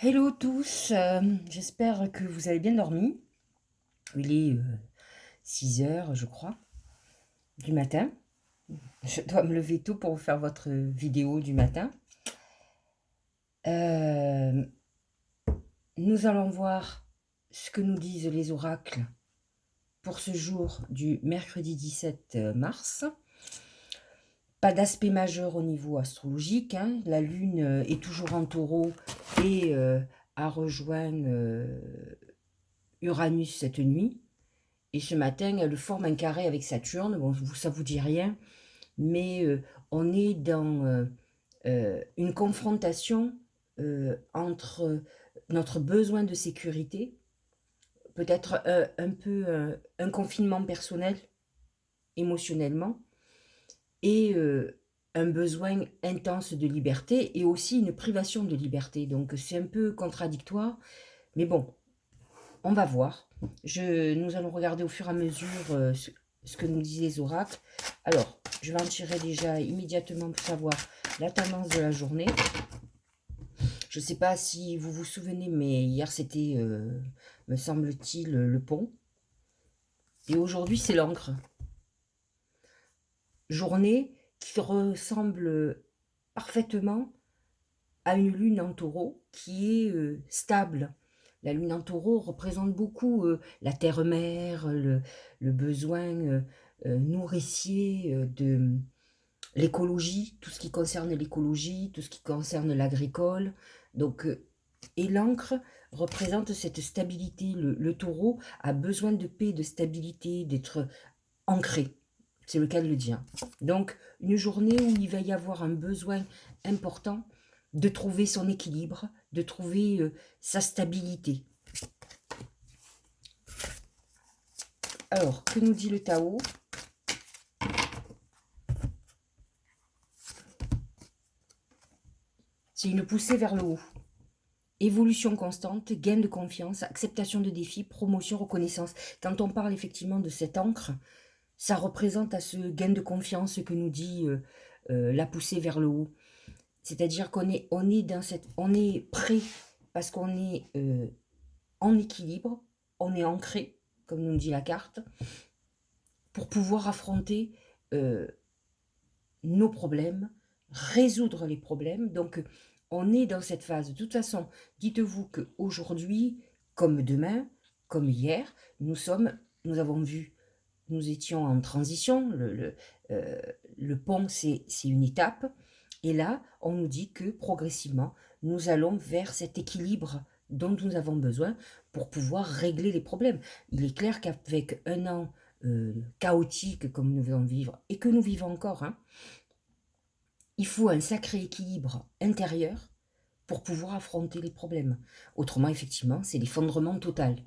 Hello tous, j'espère que vous avez bien dormi. Il est 6 heures, je crois, du matin. Je dois me lever tôt pour vous faire votre vidéo du matin. Euh, Nous allons voir ce que nous disent les oracles pour ce jour du mercredi 17 mars. Pas d'aspect majeur au niveau astrologique, hein. La lune est toujours en taureau et a rejoint Uranus cette nuit. Et ce matin, elle forme un carré avec Saturne. Bon, ça vous dit rien, mais on est dans une confrontation entre notre besoin de sécurité, peut-être un peu un confinement personnel, émotionnellement, et un besoin intense de liberté et aussi une privation de liberté. Donc c'est un peu contradictoire, mais bon, on va voir. Nous allons regarder au fur et à mesure ce que nous disent les oracles. Alors, je vais en tirer déjà immédiatement pour savoir la tendance de la journée. Je ne sais pas si vous vous souvenez, mais hier c'était, me semble-t-il, le pont. Et aujourd'hui c'est l'encre. Journée qui ressemble parfaitement à une lune en taureau qui est stable. La lune en taureau représente beaucoup la terre-mère, le besoin nourricier de l'écologie, tout ce qui concerne l'écologie, tout ce qui concerne l'agricole. Donc, et l'encre représente cette stabilité. Le taureau a besoin de paix, de stabilité, d'être ancré. C'est le cas de le dire. Donc, une journée où il va y avoir un besoin important de trouver son équilibre, de trouver sa stabilité. Alors, que nous dit le Tao? C'est une poussée vers le haut. Évolution constante, gain de confiance, acceptation de défis, promotion, reconnaissance. Quand on parle effectivement de cette encre, ça représente à ce gain de confiance que nous dit la poussée vers le haut. C'est-à-dire on est prêt parce qu'on est en équilibre, on est ancré, comme nous dit la carte, pour pouvoir affronter euh, nos problèmes, résoudre les problèmes. Donc, on est dans cette phase. De toute façon, dites-vous qu'aujourd'hui, comme demain, comme hier, nous avons vu, nous étions en transition. Le pont, c'est une étape. Et là, on nous dit que progressivement, nous allons vers cet équilibre dont nous avons besoin pour pouvoir régler les problèmes. Il est clair qu'avec un an chaotique comme nous venons de vivre, et que nous vivons encore, hein, il faut un sacré équilibre intérieur pour pouvoir affronter les problèmes. Autrement, effectivement, c'est l'effondrement total.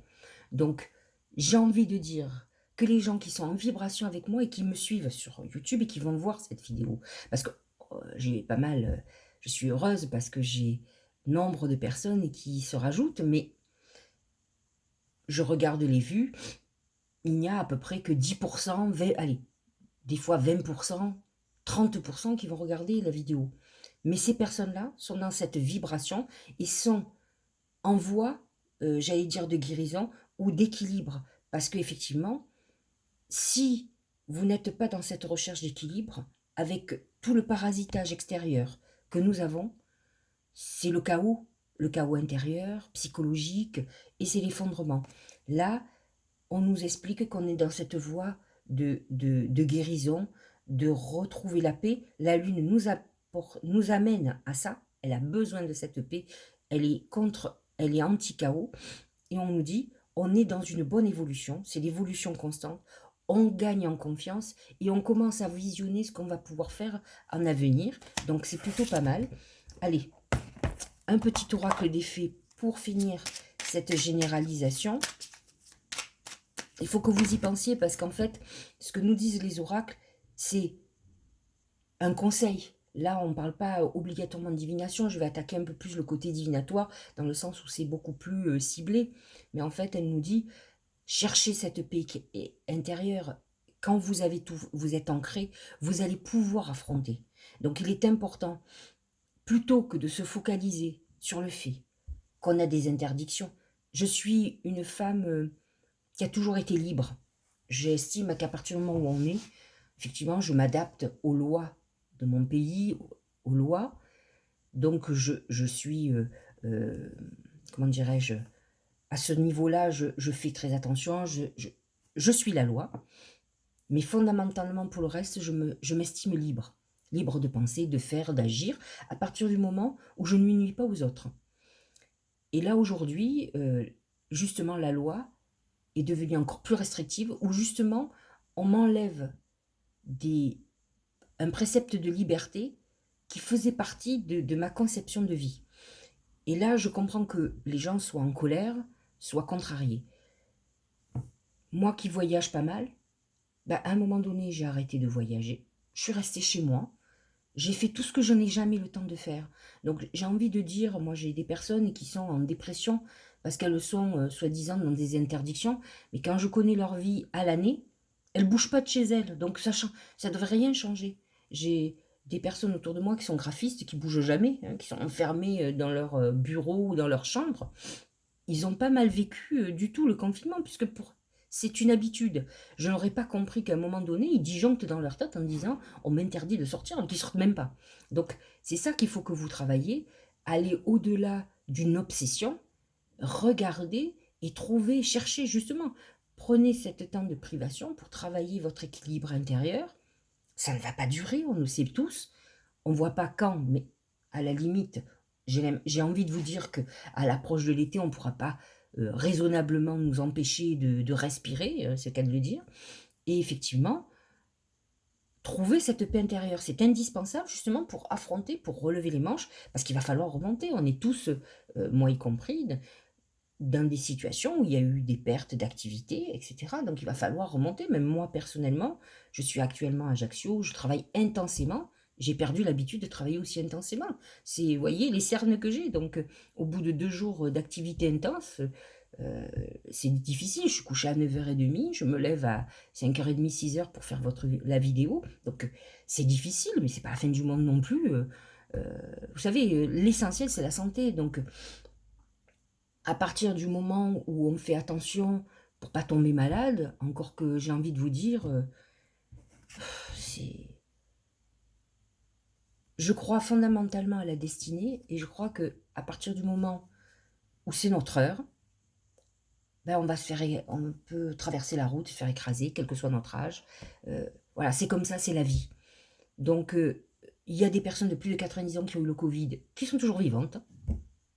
Donc, j'ai envie de dire que les gens qui sont en vibration avec moi et qui me suivent sur YouTube et qui vont voir cette vidéo, parce que j'ai pas mal, je suis heureuse parce que j'ai nombre de personnes qui se rajoutent, mais je regarde les vues, il n'y a à peu près que 10%, 20, allez, des fois 20%, 30% qui vont regarder la vidéo. Mais ces personnes-là sont dans cette vibration et sont en voie, j'allais dire, de guérison ou d'équilibre. Parce qu'effectivement, si vous n'êtes pas dans cette recherche d'équilibre, avec tout le parasitage extérieur que nous avons, c'est le chaos intérieur, psychologique, et c'est l'effondrement. Là, on nous explique qu'on est dans cette voie de guérison, de retrouver la paix. La Lune nous amène à ça. Elle a besoin de cette paix. Elle est anti-chaos. Et on nous dit, on est dans une bonne évolution. C'est l'évolution constante. On gagne en confiance et on commence à visionner ce qu'on va pouvoir faire en avenir. Donc c'est plutôt pas mal. Allez, un petit oracle des fées pour finir cette généralisation. Il faut que vous y pensiez parce qu'en fait, ce que nous disent les oracles, c'est un conseil. Là, on ne parle pas obligatoirement de divination. Je vais attaquer un peu plus le côté divinatoire dans le sens où c'est beaucoup plus ciblé. Mais en fait, elle nous dit cherchez cette paix intérieure. Quand vous avez tout, vous êtes ancré, vous allez pouvoir affronter. Donc, il est important, plutôt que de se focaliser sur le fait qu'on a des interdictions. Je suis une femme qui a toujours été libre. J'estime qu'à partir du moment où on est, effectivement, je m'adapte aux lois de mon pays, aux lois. Donc, je suis, comment dirais-je, à ce niveau-là, je fais très attention, je suis la loi. Mais fondamentalement, pour le reste, je m'estime libre. Libre de penser, de faire, d'agir, à partir du moment où je ne nuis pas aux autres. Et là, aujourd'hui, justement, la loi est devenue encore plus restrictive, où justement, on m'enlève un précepte de liberté qui faisait partie de ma conception de vie. Et là, je comprends que les gens soient en colère, soient contrariés. Moi qui voyage pas mal, à un moment donné, j'ai arrêté de voyager. Je suis restée chez moi. J'ai fait tout ce que je n'ai jamais le temps de faire. Donc j'ai envie de dire, moi j'ai des personnes qui sont en dépression parce qu'elles sont soi-disant dans des interdictions, mais quand je connais leur vie à l'année, elles ne bougent pas de chez elles. Donc ça ne devrait rien changer. J'ai des personnes autour de moi qui sont graphistes, qui bougent jamais, hein, qui sont enfermées dans leur bureau ou dans leur chambre. Ils ont pas mal vécu du tout le confinement, puisque c'est une habitude. Je n'aurais pas compris qu'à un moment donné, ils disjonctent dans leur tête en disant on m'interdit de sortir, donc ils ne sortent même pas. Donc c'est ça qu'il faut que vous travaillez, aller au-delà d'une obsession, regardez et trouvez, cherchez justement. Prenez cet temps de privation pour travailler votre équilibre intérieur. Ça ne va pas durer, on le sait tous. On ne voit pas quand, mais à la limite, j'ai envie de vous dire qu'à l'approche de l'été, on ne pourra pas raisonnablement nous empêcher de respirer, c'est le cas de le dire. Et effectivement, trouver cette paix intérieure, c'est indispensable justement pour affronter, pour relever les manches, parce qu'il va falloir remonter. On est tous, moi y compris, dans des situations où il y a eu des pertes d'activité, etc. Donc il va falloir remonter. Même moi personnellement, je suis actuellement à Ajaccio, je travaille intensément. J'ai perdu l'habitude de travailler aussi intensément. C'est, vous voyez, les cernes que j'ai. Donc au bout de 2 jours d'activité intense, c'est difficile. Je suis couchée à 9h30, je me lève à 5h30, 6h pour faire la vidéo. Donc c'est difficile, mais c'est pas la fin du monde non plus. Vous savez, l'essentiel c'est la santé. Donc à partir du moment où on fait attention pour pas tomber malade, encore que j'ai envie de vous dire, c'est... Je crois fondamentalement à la destinée et je crois que à partir du moment où c'est notre heure, on peut traverser la route, se faire écraser, quel que soit notre âge. Voilà, c'est comme ça, c'est la vie. Donc, il y a des personnes de plus de 90 ans qui ont eu le Covid, qui sont toujours vivantes,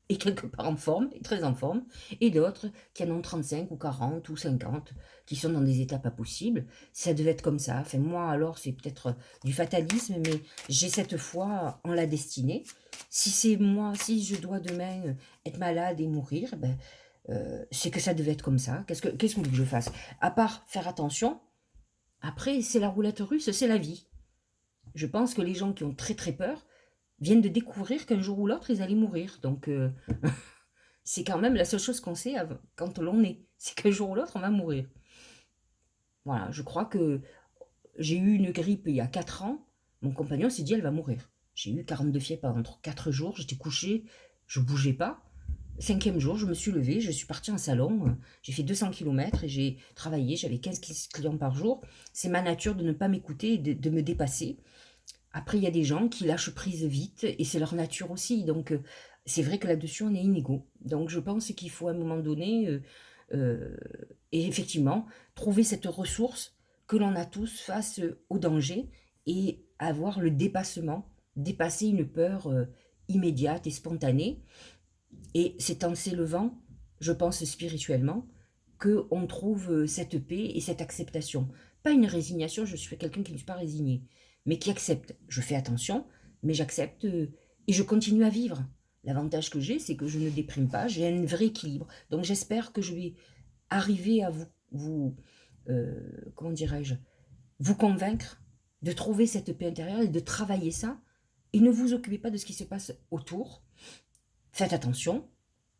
et quelque part en forme, et très en forme, et d'autres qui en ont 35 ou 40 ou 50, qui sont dans des états pas possibles. Ça devait être comme ça. Enfin, moi, alors, c'est peut-être du fatalisme, mais j'ai cette foi en la destinée. Si c'est moi, si je dois demain être malade et mourir, c'est que ça devait être comme ça. Qu'est-ce que vous voulez que je fasse? À part faire attention, après, c'est la roulette russe, c'est la vie. Je pense que les gens qui ont très très peur viennent de découvrir qu'un jour ou l'autre, ils allaient mourir. Donc, c'est quand même la seule chose qu'on sait quand l'on est. C'est qu'un jour ou l'autre, on va mourir. Voilà, je crois que j'ai eu une grippe il y a 4 ans. Mon compagnon s'est dit, elle va mourir. J'ai eu 42 fièvres pendant 4 jours. J'étais couchée, je ne bougeais pas. 5e jour, je me suis levée, je suis partie en salon, j'ai fait 200 km et j'ai travaillé, j'avais 15 clients par jour. C'est ma nature de ne pas m'écouter et de me dépasser. Après, il y a des gens qui lâchent prise vite et c'est leur nature aussi. Donc, c'est vrai que là-dessus, on est inégaux. Donc, je pense qu'il faut à un moment donné, et effectivement, trouver cette ressource que l'on a tous face au danger et avoir le dépassement, dépasser une peur immédiate et spontanée. Et c'est en s'élevant, je pense spirituellement, qu'on trouve cette paix et cette acceptation. Pas une résignation, je suis quelqu'un qui ne suis pas résigné, mais qui accepte. Je fais attention, mais j'accepte et je continue à vivre. L'avantage que j'ai, c'est que je ne déprime pas, j'ai un vrai équilibre. Donc j'espère que je vais arriver à comment dirais-je, vous convaincre de trouver cette paix intérieure et de travailler ça. Et ne vous occupez pas de ce qui se passe autour. Faites attention,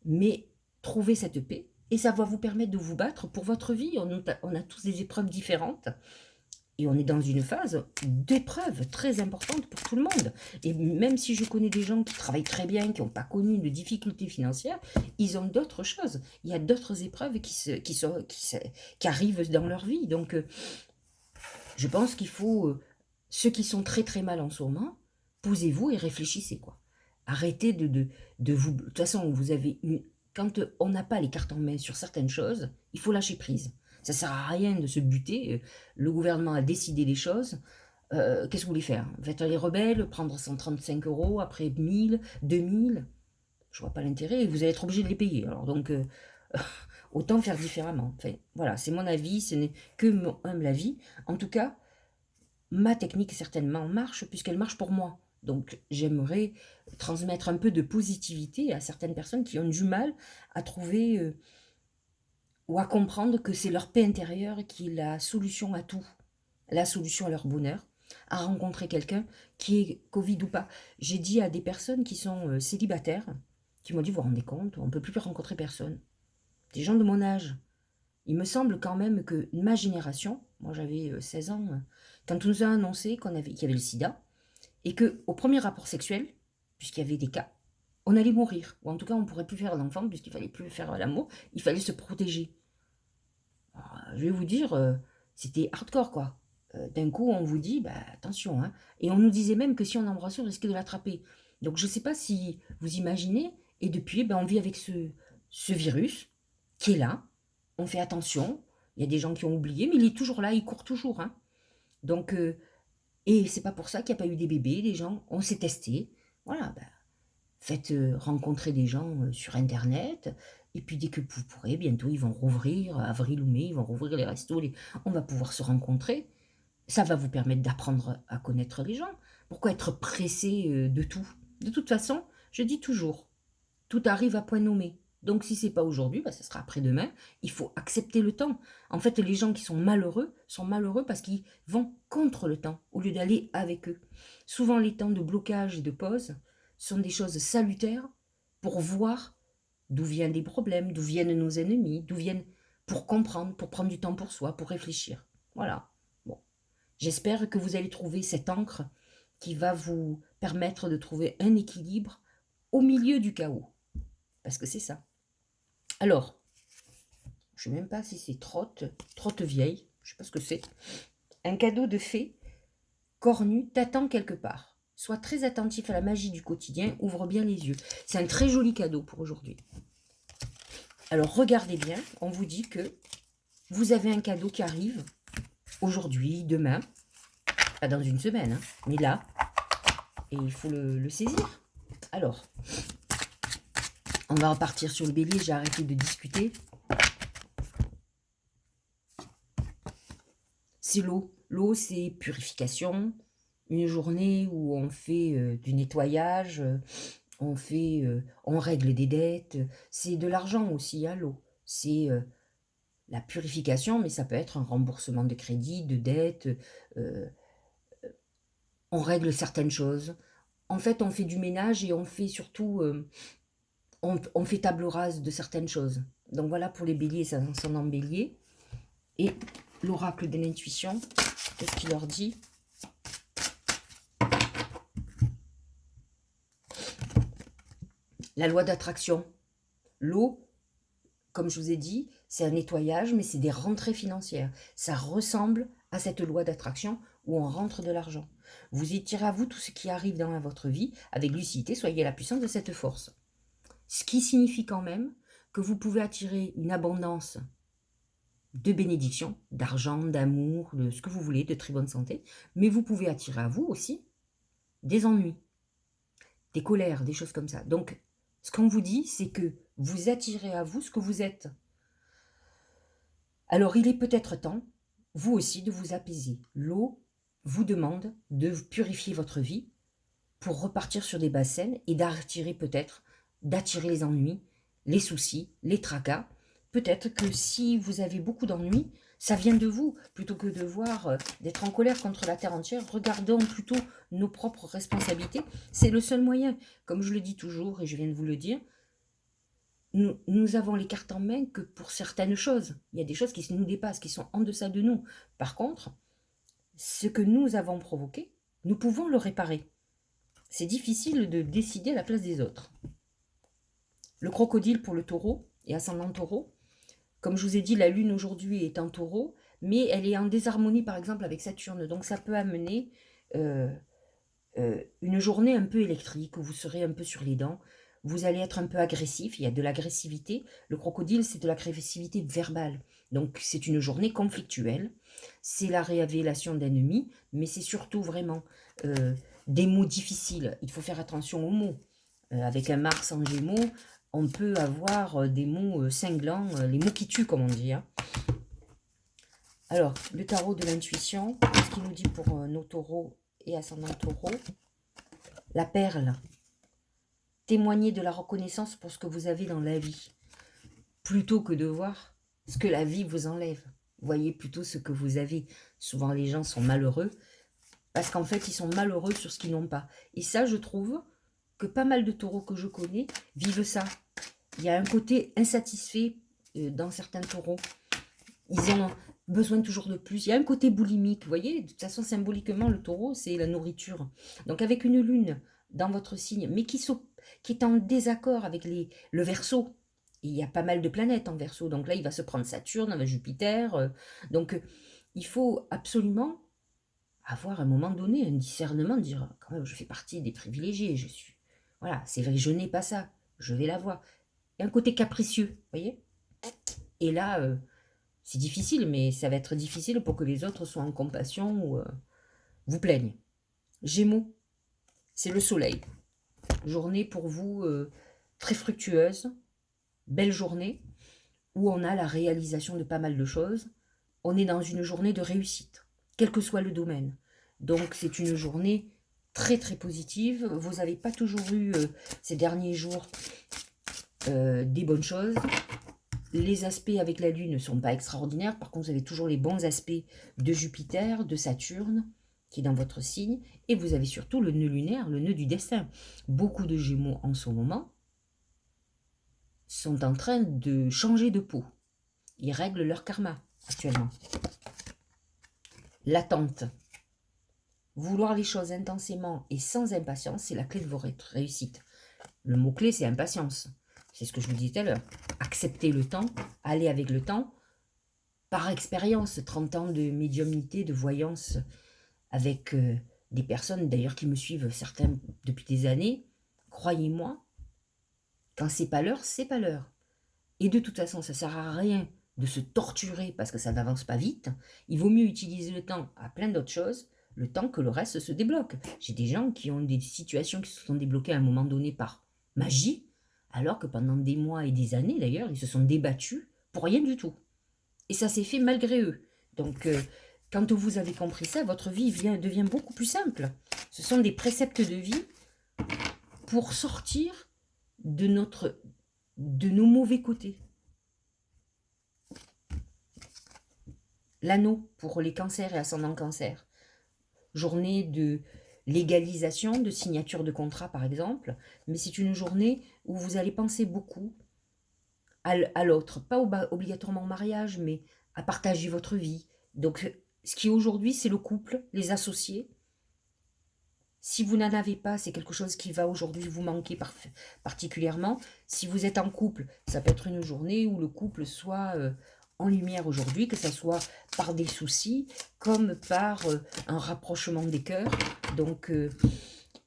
mais trouvez cette paix et ça va vous permettre de vous battre pour votre vie. On a tous des épreuves différentes Et on est dans une phase d'épreuve très importante pour tout le monde. Et même si je connais des gens qui travaillent très bien, qui n'ont pas connu de difficultés financières, ils ont d'autres choses. Il y a d'autres épreuves qui arrivent dans leur vie. Donc, je pense qu'il faut, ceux qui sont très très mal en ce moment, posez-vous et réfléchissez, quoi. Arrêtez de vous... De toute façon, vous avez une... Quand on n'a pas les cartes en main sur certaines choses, il faut lâcher prise. Ça ne sert à rien de se buter. Le gouvernement a décidé des choses. Qu'est-ce que vous voulez faire? Faites les rebelles, prendre 135 euros, après 1000, 2000. Je vois pas l'intérêt et vous allez être obligé de les payer. Alors donc, autant faire différemment. Enfin, voilà, c'est mon avis, ce n'est que mon humble avis. En tout cas, ma technique certainement marche puisqu'elle marche pour moi. Donc j'aimerais transmettre un peu de positivité à certaines personnes qui ont du mal à trouver ou à comprendre que c'est leur paix intérieure qui est la solution à tout, la solution à leur bonheur, à rencontrer quelqu'un qui est Covid ou pas. J'ai dit à des personnes qui sont célibataires, qui m'ont dit, vous vous rendez compte, on ne peut plus rencontrer personne. Des gens de mon âge. Il me semble quand même que ma génération, moi j'avais 16 ans, quand on nous a annoncé qu'il y avait le sida, et qu'au premier rapport sexuel, puisqu'il y avait des cas, on allait mourir, ou en tout cas on ne pourrait plus faire d'enfant, puisqu'il fallait plus faire l'amour, il fallait se protéger. Alors, je vais vous dire, c'était hardcore quoi. D'un coup on vous dit, bah, attention, hein. Et on nous disait même que si on embrassait, on risquait de l'attraper. Donc je ne sais pas si vous imaginez, et depuis, ben, on vit avec ce virus qui est là, on fait attention, il y a des gens qui ont oublié, mais il est toujours là, il court toujours. Hein. Donc, et c'est pas pour ça qu'il n'y a pas eu des bébés, des gens, on s'est testé. Voilà, ben, faites rencontrer des gens sur Internet, et puis dès que vous pourrez, bientôt ils vont rouvrir, avril ou mai, ils vont rouvrir les restos, on va pouvoir se rencontrer. Ça va vous permettre d'apprendre à connaître les gens. Pourquoi être pressé de tout? De toute façon, je dis toujours, tout arrive à point nommé. Donc si c'est pas aujourd'hui, bah, ça sera après-demain. Il faut accepter le temps. En fait, les gens qui sont malheureux parce qu'ils vont contre le temps au lieu d'aller avec eux. Souvent, les temps de blocage et de pause sont des choses salutaires pour voir d'où viennent les problèmes, d'où viennent nos ennemis, d'où viennent pour comprendre, pour prendre du temps pour soi, pour réfléchir. Voilà. Bon, j'espère que vous allez trouver cette encre qui va vous permettre de trouver un équilibre au milieu du chaos. Parce que c'est ça. Alors, je ne sais même pas si c'est trotte vieille, je ne sais pas ce que c'est. Un cadeau de fée, cornu, t'attend quelque part. Sois très attentif à la magie du quotidien, ouvre bien les yeux. C'est un très joli cadeau pour aujourd'hui. Alors regardez bien, on vous dit que vous avez un cadeau qui arrive aujourd'hui, demain, pas dans une semaine, hein, mais là, et il faut le saisir. Alors, on va repartir sur le bélier, j'ai arrêté de discuter. C'est l'eau. L'eau, c'est purification. Une journée où on fait du nettoyage, on règle des dettes. C'est de l'argent aussi, hein, l'eau. C'est la purification, mais ça peut être un remboursement de crédit, de dettes. euh, on règle certaines choses. En fait, on fait du ménage et on fait surtout, on fait table rase de certaines choses. Donc voilà pour les béliers, ça s'en en bélier. Et l'oracle de l'intuition, qu'est-ce qu'il leur dit? La loi d'attraction. L'eau, comme je vous ai dit, c'est un nettoyage, mais c'est des rentrées financières. Ça ressemble à cette loi d'attraction où on rentre de l'argent. Vous étirez à vous tout ce qui arrive dans votre vie avec lucidité, soyez la puissance de cette force. Ce qui signifie quand même que vous pouvez attirer une abondance de bénédictions, d'argent, d'amour, de ce que vous voulez, de très bonne santé, mais vous pouvez attirer à vous aussi des ennuis, des colères, des choses comme ça. Donc, ce qu'on vous dit, c'est que vous attirez à vous ce que vous êtes. Alors, il est peut-être temps, vous aussi, de vous apaiser. L'eau vous demande de purifier votre vie pour repartir sur des bases saines et d'attirer peut-être, d'attirer les ennuis, les soucis, les tracas. Peut-être que si vous avez beaucoup d'ennuis, ça vient de vous, plutôt que de voir, d'être en colère contre la terre entière. Regardons plutôt nos propres responsabilités. C'est le seul moyen. Comme je le dis toujours, et je viens de vous le dire, nous avons les cartes en main que pour certaines choses. Il y a des choses qui nous dépassent, qui sont en deçà de nous. Par contre, ce que nous avons provoqué, nous pouvons le réparer. C'est difficile de décider à la place des autres. Le crocodile pour le taureau et ascendant taureau, comme je vous ai dit, la lune aujourd'hui est en taureau, mais elle est en désharmonie par exemple avec Saturne, donc ça peut amener euh, une journée un peu électrique, où vous serez un peu sur les dents, vous allez être un peu agressif, il y a de l'agressivité. Le crocodile, c'est de l'agressivité verbale. Donc c'est une journée conflictuelle, c'est la révélation d'ennemis, mais c'est surtout vraiment des mots difficiles. Il faut faire attention aux mots. Avec un Mars en Gémeaux, on peut avoir des mots cinglants, les mots qui tuent, comme on dit. Hein. Alors, le tarot de l'intuition, ce qu'il nous dit pour nos taureaux et ascendants taureaux. La perle. Témoignez de la reconnaissance pour ce que vous avez dans la vie, plutôt que de voir ce que la vie vous enlève. Voyez plutôt ce que vous avez. Souvent, les gens sont malheureux parce qu'en fait, ils sont malheureux sur ce qu'ils n'ont pas. Et ça, je trouve que pas mal de taureaux que je connais vivent ça. Il y a un côté insatisfait dans certains taureaux. Ils ont besoin toujours de plus. Il y a un côté boulimique, vous voyez. De toute façon, symboliquement, le taureau, c'est la nourriture. Donc, avec une lune dans votre signe, mais qui est en désaccord avec le Verseau, il y a pas mal de planètes en Verseau. Donc là, il va se prendre Saturne, Jupiter. Donc, il faut absolument avoir à un moment donné un discernement, de dire, quand même, je fais partie des privilégiés. Je suis, voilà, c'est vrai, je n'ai pas ça. Je vais l'avoir. Il y a un côté capricieux, vous voyez. Et là, c'est difficile, mais ça va être difficile pour que les autres soient en compassion ou vous plaignent. Gémeaux, c'est le soleil. Journée pour vous très fructueuse, belle journée, où on a la réalisation de pas mal de choses. On est dans une journée de réussite, quel que soit le domaine. Donc c'est une journée très très positive. Vous n'avez pas toujours eu ces derniers jours des bonnes choses. Les aspects avec la Lune ne sont pas extraordinaires. Par contre, vous avez toujours les bons aspects de Jupiter, de Saturne, qui est dans votre signe. Et vous avez surtout le nœud lunaire, le nœud du destin. Beaucoup de Gémeaux en ce moment sont en train de changer de peau. Ils règlent leur karma actuellement. L'attente. Vouloir les choses intensément et sans impatience, c'est la clé de votre réussite. Le mot-clé, c'est impatience. C'est ce que je vous disais tout à l'heure. Accepter le temps, aller avec le temps. Par expérience, 30 ans de médiumnité, de voyance avec des personnes d'ailleurs qui me suivent, certains depuis des années, croyez-moi, quand c'est pas l'heure, c'est pas l'heure. Et de toute façon, ça sert à rien de se torturer parce que ça n'avance pas vite. Il vaut mieux utiliser le temps à plein d'autres choses, le temps que le reste se débloque. J'ai des gens qui ont des situations qui se sont débloquées à un moment donné par magie, alors que pendant des mois et des années d'ailleurs, ils se sont débattus pour rien du tout. Et ça s'est fait malgré eux. Donc, quand vous avez compris ça, votre vie devient beaucoup plus simple. Ce sont des préceptes de vie pour sortir de nos mauvais côtés. L'anneau pour les cancers et ascendants cancer. Journée de légalisation, de signature de contrat par exemple, mais c'est une journée où vous allez penser beaucoup à l'autre, pas obligatoirement au mariage, mais à partager votre vie. Donc, ce qui aujourd'hui, c'est le couple, les associés. Si vous n'en avez pas, c'est quelque chose qui va aujourd'hui vous manquer particulièrement. Si vous êtes en couple, ça peut être une journée où le couple soit en lumière aujourd'hui, que ce soit par des soucis, comme par un rapprochement des cœurs. Donc,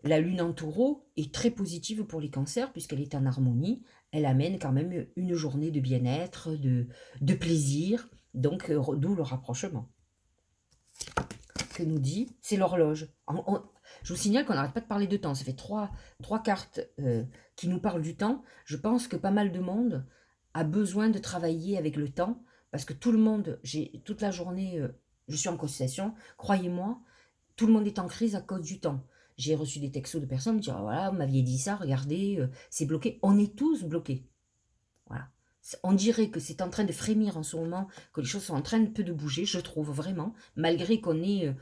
la lune en taureau est très positive pour les cancers, puisqu'elle est en harmonie. Elle amène quand même une journée de bien-être, de plaisir, donc d'où le rapprochement. Que nous dit, c'est l'horloge. Je vous signale qu'on n'arrête pas de parler de temps. Ça fait trois cartes qui nous parlent du temps. Je pense que pas mal de monde a besoin de travailler avec le temps, parce que tout le monde, toute la journée, je suis en consultation, croyez-moi, tout le monde est en crise à cause du temps. J'ai reçu des textos de personnes qui disent, oh, voilà, vous m'aviez dit ça, regardez, c'est bloqué. On est tous bloqués. Voilà. On dirait que c'est en train de frémir en ce moment, que les choses sont en train de peu de bouger, je trouve vraiment, malgré qu'on ait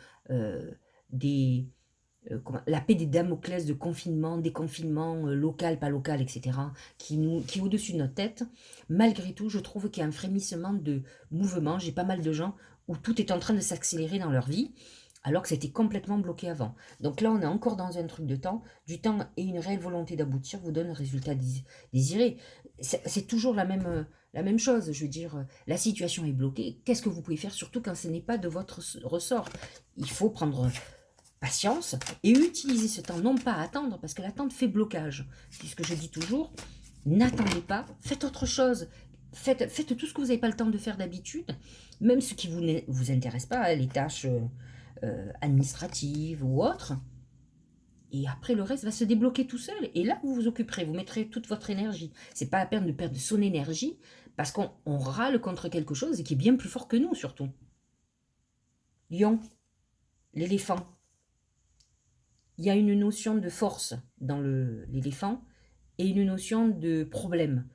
la paix des Damoclès de confinement, déconfinement, local, pas local, etc., qui est au-dessus de notre tête. Malgré tout, je trouve qu'il y a un frémissement de mouvement. J'ai pas mal de gens où tout est en train de s'accélérer dans leur vie. alors que c'était complètement bloqué avant. Donc là, on est encore dans un truc de temps. Du temps et une réelle volonté d'aboutir vous donnent le résultat désiré. C'est toujours la même chose. Je veux dire, la situation est bloquée. Qu'est-ce que vous pouvez faire, surtout quand ce n'est pas de votre ressort? Il faut prendre patience et utiliser ce temps, non pas à attendre, parce que l'attente fait blocage. C'est ce que je dis toujours. N'attendez pas, faites autre chose. Faites tout ce que vous n'avez pas le temps de faire d'habitude, même ce qui ne vous intéresse pas, les tâches administratives ou autres. Et après, le reste va se débloquer tout seul. Et là, vous vous occuperez, vous mettrez toute votre énergie. C'est pas la peine de perdre son énergie parce qu'on râle contre quelque chose qui est bien plus fort que nous, surtout. Lion, l'éléphant. Il y a une notion de force dans l'éléphant et une notion de problème.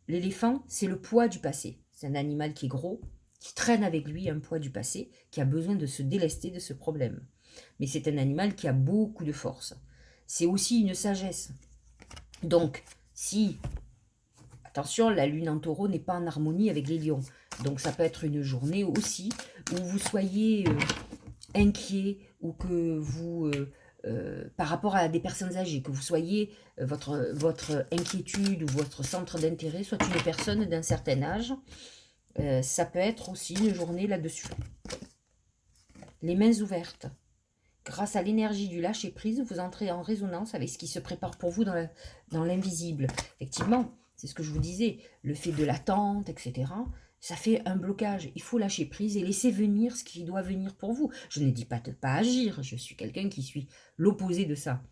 L'éléphant, c'est le poids du passé. C'est un animal qui est gros, qui traîne avec lui un poids du passé, qui a besoin de se délester de ce problème. Mais c'est un animal qui a beaucoup de force. C'est aussi une sagesse. Donc, si, attention, la lune en taureau n'est pas en harmonie avec les lions. Donc ça peut être une journée aussi où vous soyez inquiet ou que vous, par rapport à des personnes âgées, que vous soyez, votre inquiétude ou votre centre d'intérêt soit une personne d'un certain âge, ça peut être aussi une journée là-dessus. Les mains ouvertes. Grâce à l'énergie du lâcher-prise, vous entrez en résonance avec ce qui se prépare pour vous dans l'invisible. Effectivement, c'est ce que je vous disais, le fait de l'attente, etc., ça fait un blocage. Il faut lâcher prise et laisser venir ce qui doit venir pour vous. Je ne dis pas de ne pas agir, je suis quelqu'un qui suit l'opposé de ça.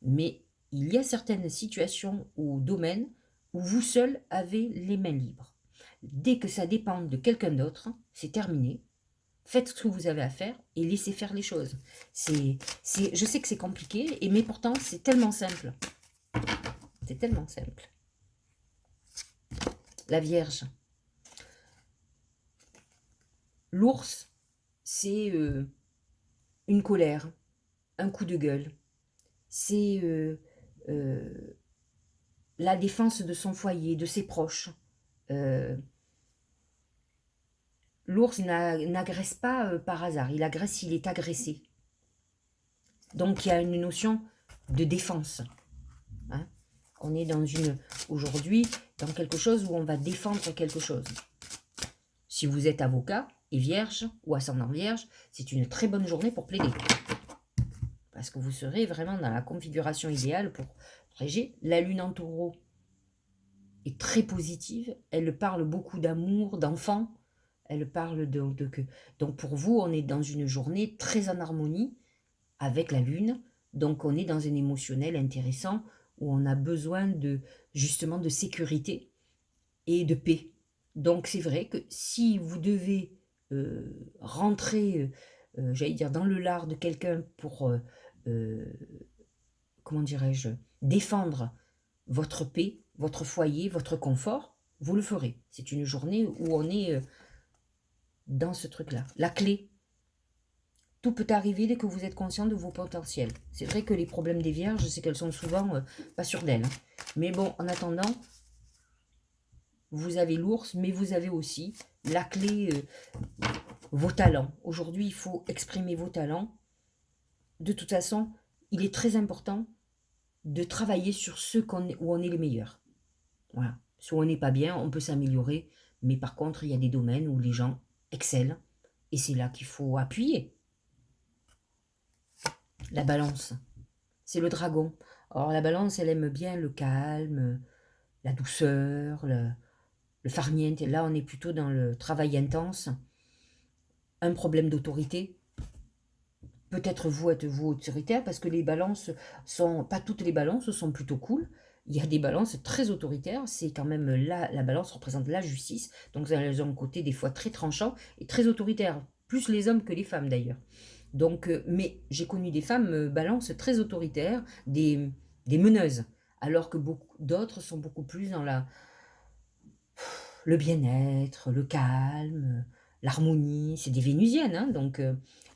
Mais il y a certaines situations ou domaines où vous seul avez les mains libres. Dès que ça dépend de quelqu'un d'autre, c'est terminé. Faites ce que vous avez à faire et laissez faire les choses. Je sais que c'est compliqué, mais pourtant c'est tellement simple. C'est tellement simple. La Vierge. L'ours, c'est une colère, un coup de gueule. C'est la défense de son foyer, de ses proches. L'ours n'agresse pas par hasard, il agresse s'il est agressé. Donc il y a une notion de défense. Hein, on est aujourd'hui dans quelque chose où on va défendre quelque chose. Si vous êtes avocat et vierge ou ascendant vierge, c'est une très bonne journée pour plaider. Parce que vous serez vraiment dans la configuration idéale pour protéger. La lune en taureau est très positive, elle parle beaucoup d'amour, d'enfants. Elle parle donc pour vous, on est dans une journée très en harmonie avec la lune. Donc on est dans un émotionnel intéressant où on a besoin justement de sécurité et de paix. Donc c'est vrai que si vous devez rentrer, j'allais dire, dans le lard de quelqu'un pour, comment dirais-je, défendre votre paix, votre foyer, votre confort, vous le ferez. C'est une journée où on est dans ce truc-là. La clé. Tout peut arriver dès que vous êtes conscient de vos potentiels. C'est vrai que les problèmes des vierges, c'est qu'elles sont souvent pas sûres d'elles. Hein. Mais bon, en attendant, vous avez l'ours, mais vous avez aussi la clé, vos talents. Aujourd'hui, il faut exprimer vos talents. De toute façon, il est très important de travailler sur ceux où on est les meilleurs. Voilà. Si on n'est pas bien, on peut s'améliorer. Mais par contre, il y a des domaines où les gens excellent, et c'est là qu'il faut appuyer. La balance, c'est le dragon. Or, la balance, elle aime bien le calme, la douceur, le farniente. Là, on est plutôt dans le travail intense. Un problème d'autorité. Peut-être vous êtes-vous autoritaire, parce que les balances sont, pas toutes les balances sont plutôt cool. Il y a des balances très autoritaires, c'est quand même la balance représente la justice, donc elles ont un côté des fois très tranchant et très autoritaire, plus les hommes que les femmes d'ailleurs. Donc, mais j'ai connu des femmes balances très autoritaires, des meneuses, alors que beaucoup d'autres sont beaucoup plus dans le bien-être, le calme, l'harmonie. C'est des vénusiennes, hein, donc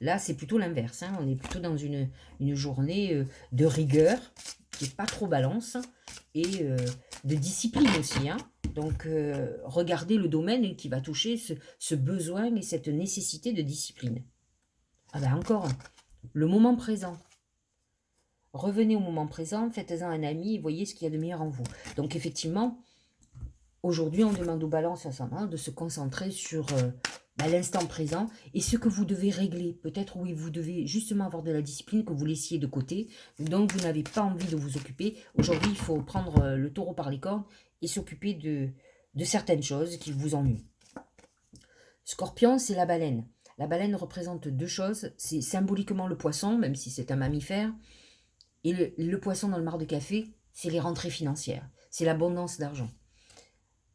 là c'est plutôt l'inverse. Hein, on est plutôt dans une journée de rigueur, qui n'est pas trop balance, et de discipline aussi. Hein. Donc regardez le domaine qui va toucher ce besoin et cette nécessité de discipline. Ah ben encore, le moment présent. Revenez au moment présent, faites-en un ami et voyez ce qu'il y a de meilleur en vous. Donc effectivement, aujourd'hui, on demande aux balances ascendants de se concentrer sur l'instant présent et ce que vous devez régler. Peut-être oui, vous devez justement avoir de la discipline que vous laissiez de côté, donc vous n'avez pas envie de vous occuper. Aujourd'hui, il faut prendre le taureau par les cornes et s'occuper de certaines choses qui vous ennuient. Scorpion, c'est la baleine. La baleine représente deux choses. C'est symboliquement le poisson, même si c'est un mammifère. Et le poisson dans le mar de café, c'est les rentrées financières. C'est l'abondance d'argent.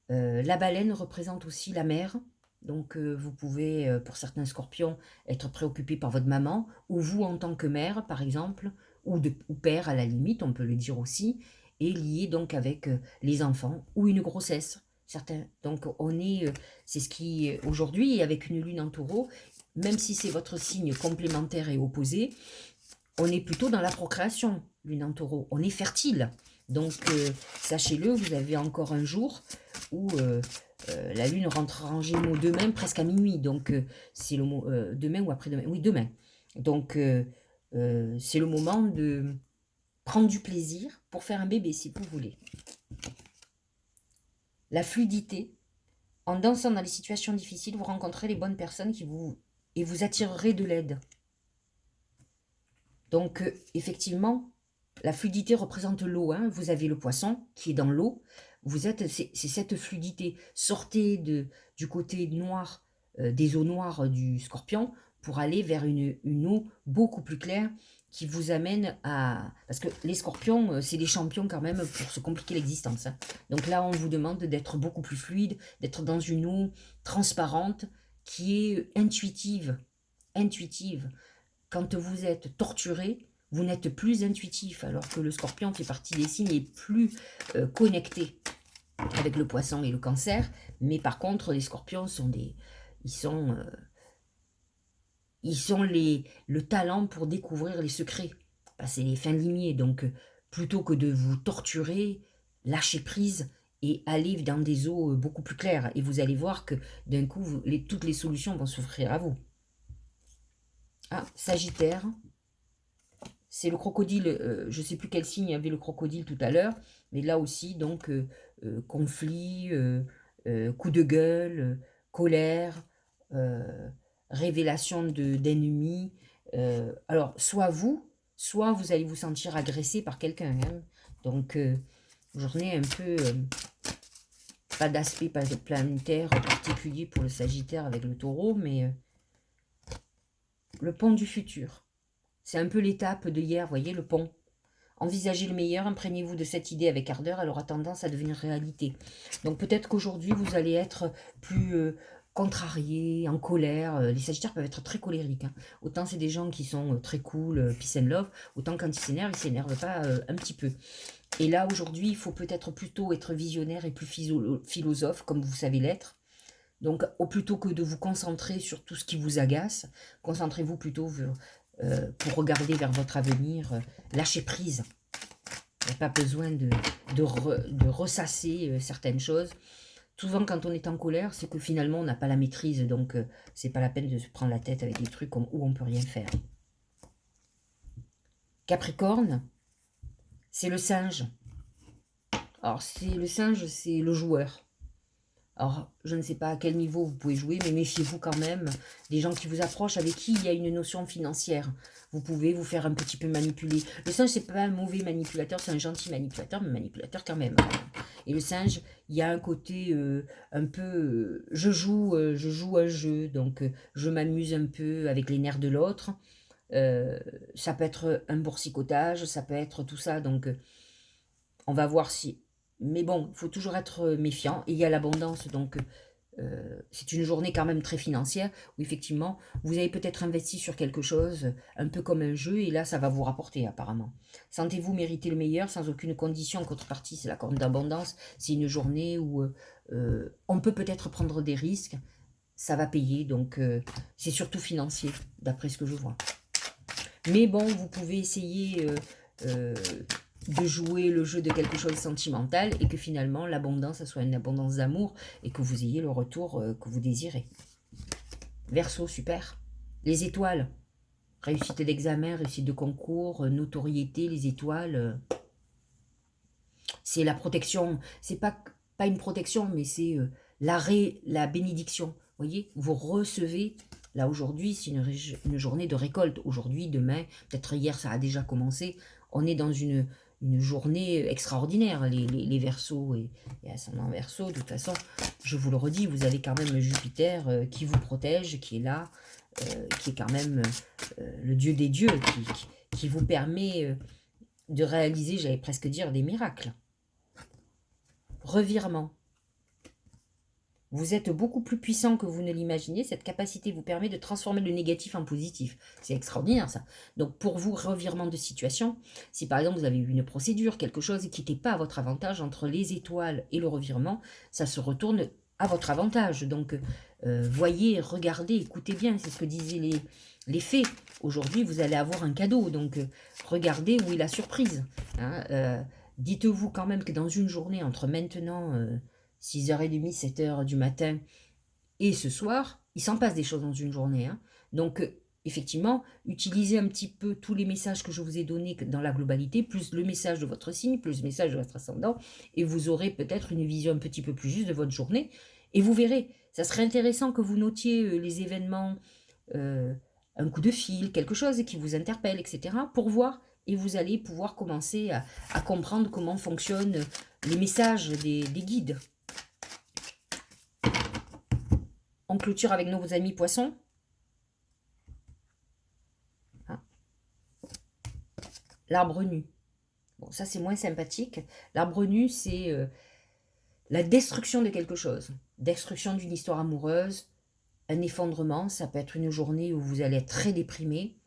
La baleine représente aussi la mer. Donc vous pouvez, pour certains scorpions, être préoccupé par votre maman, ou vous en tant que mère, par exemple, ou père à la limite, on peut le dire aussi, et lié donc avec les enfants, ou une grossesse. Certains. Donc c'est ce qui, aujourd'hui, avec une lune en taureau, même si c'est votre signe complémentaire et opposé, on est plutôt dans la procréation, lune en taureau. On est fertile. Donc, sachez-le, vous avez encore un jour où la lune rentrera en gémeaux demain, presque à minuit. Donc, c'est le demain ou après-demain. Oui, demain. Donc, c'est le moment de prendre du plaisir pour faire un bébé, si vous voulez. La fluidité. En dansant dans les situations difficiles, vous rencontrez les bonnes personnes et vous attirerez de l'aide. Donc, effectivement, la fluidité représente l'eau. Hein. Vous avez le poisson qui est dans l'eau. C'est cette fluidité. Sortez du côté noir, des eaux noires du scorpion, pour aller vers une eau beaucoup plus claire qui vous amène à... Parce que les scorpions, c'est des champions quand même pour se compliquer l'existence. Hein. Donc là, on vous demande d'être beaucoup plus fluide, d'être dans une eau transparente qui est intuitive. Intuitive. Quand vous êtes torturé, vous n'êtes plus intuitif, alors que le scorpion fait partie des signes les plus connectés avec le poisson et le cancer. Mais par contre, les scorpions sont ils ont le talent pour découvrir les secrets. C'est les fins limiers. Donc, plutôt que de vous torturer, lâchez prise et aller dans des eaux beaucoup plus claires. Et vous allez voir que d'un coup, toutes les solutions vont s'offrir à vous. Ah, Sagittaire. C'est le crocodile, je ne sais plus quel signe avait le crocodile tout à l'heure, mais là aussi, donc, conflit, coup de gueule, colère, révélation d'ennemis. Alors, soit vous allez vous sentir agressé par quelqu'un. Hein. Donc, journée un peu... pas d'aspect planétaire particulier pour le Sagittaire avec le taureau, mais le pont du futur. C'est un peu l'étape de hier, voyez, le pont. Envisagez le meilleur, imprégnez-vous de cette idée avec ardeur, elle aura tendance à devenir réalité. Donc peut-être qu'aujourd'hui, vous allez être plus contrarié, en colère. Les Sagittaires peuvent être très colériques. Hein. Autant c'est des gens qui sont très cool, peace and love, autant quand ils s'énervent pas un petit peu. Et là, aujourd'hui, il faut peut-être plutôt être visionnaire et plus philosophe, comme vous savez l'être. Donc, plutôt que de vous concentrer sur tout ce qui vous agace, concentrez-vous plutôt pour regarder vers votre avenir, lâchez prise. Il n'y a pas besoin de ressasser certaines choses. Souvent, quand on est en colère, c'est que finalement, on n'a pas la maîtrise. Donc, c'est pas la peine de se prendre la tête avec des trucs où on ne peut rien faire. Capricorne, c'est le singe. Alors, le singe, c'est le joueur. Alors, je ne sais pas à quel niveau vous pouvez jouer, mais méfiez-vous quand même des gens qui vous approchent, avec qui il y a une notion financière. Vous pouvez vous faire un petit peu manipuler. Le singe, c'est pas un mauvais manipulateur, c'est un gentil manipulateur, mais manipulateur quand même. Et le singe, il y a un côté un peu... je joue un jeu, donc je m'amuse un peu avec les nerfs de l'autre. Ça peut être un boursicotage, ça peut être tout ça, donc on va voir si... Mais bon, il faut toujours être méfiant. Et il y a l'abondance, donc c'est une journée quand même très financière, où effectivement, vous avez peut-être investi sur quelque chose, un peu comme un jeu, et là, ça va vous rapporter apparemment. Sentez-vous mériter le meilleur, sans aucune condition. En contrepartie, c'est la corne d'abondance. C'est une journée où on peut peut-être prendre des risques, ça va payer, donc c'est surtout financier, d'après ce que je vois. Mais bon, vous pouvez essayer... de jouer le jeu de quelque chose de sentimental et que finalement l'abondance soit une abondance d'amour et que vous ayez le retour que vous désirez. Verseau, super. Les étoiles. Réussite d'examen, réussite de concours, notoriété, les étoiles. C'est la protection. C'est pas une protection, mais c'est l'arrêt, la bénédiction. Vous voyez, vous recevez. Là, aujourd'hui, c'est une journée de récolte. Aujourd'hui, demain, peut-être hier, ça a déjà commencé. On est dans une journée extraordinaire. Les Verseaux et ascendant Verseau, de toute façon, je vous le redis, vous avez quand même Jupiter qui vous protège, qui est là, qui est quand même le dieu des dieux, qui vous permet de réaliser, j'allais presque dire, des miracles. Revirement. Vous êtes beaucoup plus puissant que vous ne l'imaginez. Cette capacité vous permet de transformer le négatif en positif. C'est extraordinaire, ça. Donc, pour vous, revirement de situation, si par exemple vous avez eu une procédure, quelque chose qui n'était pas à votre avantage, entre les étoiles et le revirement, ça se retourne à votre avantage. Donc, voyez, regardez, écoutez bien, c'est ce que disaient les fées. Aujourd'hui, vous allez avoir un cadeau. Donc, regardez où est la surprise. Hein, dites-vous quand même que dans une journée, entre maintenant 6h30, 7h du matin et ce soir, il s'en passe des choses dans une journée. Hein. Donc, effectivement, utilisez un petit peu tous les messages que je vous ai donnés dans la globalité, plus le message de votre signe, plus le message de votre ascendant, et vous aurez peut-être une vision un petit peu plus juste de votre journée. Et vous verrez, ça serait intéressant que vous notiez les événements, un coup de fil, quelque chose qui vous interpelle, etc., pour voir. Et vous allez pouvoir commencer à comprendre comment fonctionnent les messages des guides. On clôture avec nos amis poissons. Ah. L'arbre nu. Bon, ça c'est moins sympathique. L'arbre nu, c'est la destruction de quelque chose. Destruction d'une histoire amoureuse, un effondrement. Ça peut être une journée où vous allez être très déprimé.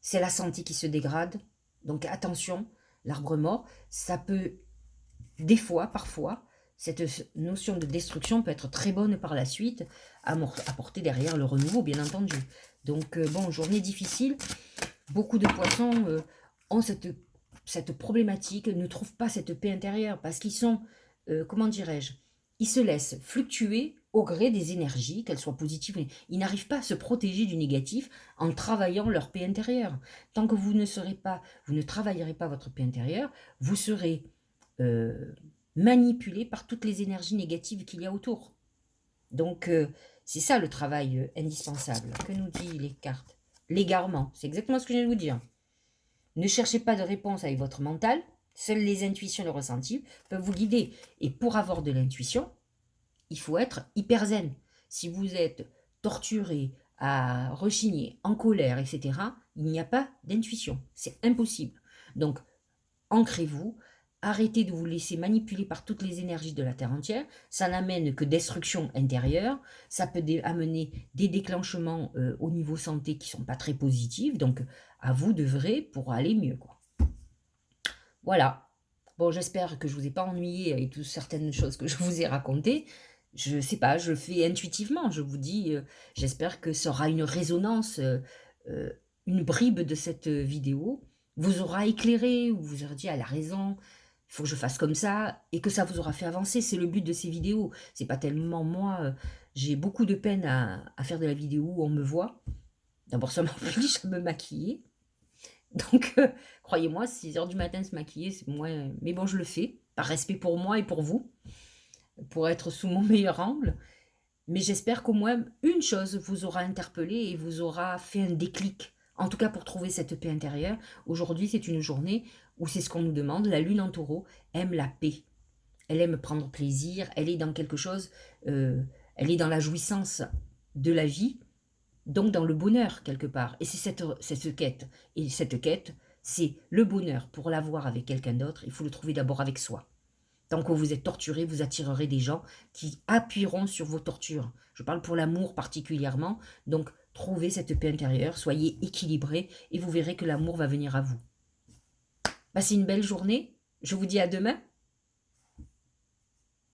C'est la santé qui se dégrade. Donc attention, l'arbre mort, ça peut, des fois, parfois, cette notion de destruction peut être très bonne par la suite, apporter derrière le renouveau, bien entendu. Donc, bon, journée difficile. Beaucoup de poissons ont cette problématique, ne trouvent pas cette paix intérieure, parce qu'ils sont, comment dirais-je, ils se laissent fluctuer au gré des énergies, qu'elles soient positives. Ils n'arrivent pas à se protéger du négatif en travaillant leur paix intérieure. Tant que vous ne travaillerez pas votre paix intérieure, vous serez manipulé par toutes les énergies négatives qu'il y a autour. Donc, c'est ça le travail indispensable. Que nous dit les cartes? L'égarement, c'est exactement ce que je viens de vous dire. Ne cherchez pas de réponse avec votre mental. Seules les intuitions et le ressenti peuvent vous guider. Et pour avoir de l'intuition, il faut être hyper zen. Si vous êtes torturé, à rechigner, en colère, etc., il n'y a pas d'intuition. C'est impossible. Donc, ancrez-vous, arrêtez de vous laisser manipuler par toutes les énergies de la Terre entière. Ça n'amène que destruction intérieure. Ça peut amener des déclenchements au niveau santé qui ne sont pas très positifs. Donc, à vous d'œuvrer pour aller mieux, quoi. Voilà. Bon, j'espère que je ne vous ai pas ennuyé avec toutes certaines choses que je vous ai racontées. Je ne sais pas, je le fais intuitivement. Je vous dis, j'espère que ça aura une résonance, une bribe de cette vidéo vous aura éclairé, ou vous aura dit, elle a raison, il faut que je fasse comme ça, et que ça vous aura fait avancer. C'est le but de ces vidéos. C'est pas tellement moi, j'ai beaucoup de peine à faire de la vidéo où on me voit. D'abord, ça m'oblige à me maquiller. Donc, croyez-moi, 6h du matin se maquiller, c'est moins... Mais bon, je le fais, par respect pour moi et pour vous, pour être sous mon meilleur angle. Mais j'espère qu'au moins une chose vous aura interpellé et vous aura fait un déclic. En tout cas, pour trouver cette paix intérieure. Aujourd'hui, c'est une journée où c'est ce qu'on nous demande. La lune en taureau aime la paix. Elle aime prendre plaisir. Elle est dans quelque chose, elle est dans la jouissance de la vie, donc dans le bonheur quelque part. Et c'est cette quête. Et cette quête, c'est le bonheur. Pour l'avoir avec quelqu'un d'autre, il faut le trouver d'abord avec soi. Tant que vous êtes torturé, vous attirerez des gens qui appuieront sur vos tortures. Je parle pour l'amour particulièrement. Donc, trouvez cette paix intérieure, soyez équilibrés et vous verrez que l'amour va venir à vous. Passez une belle journée. Je vous dis à demain.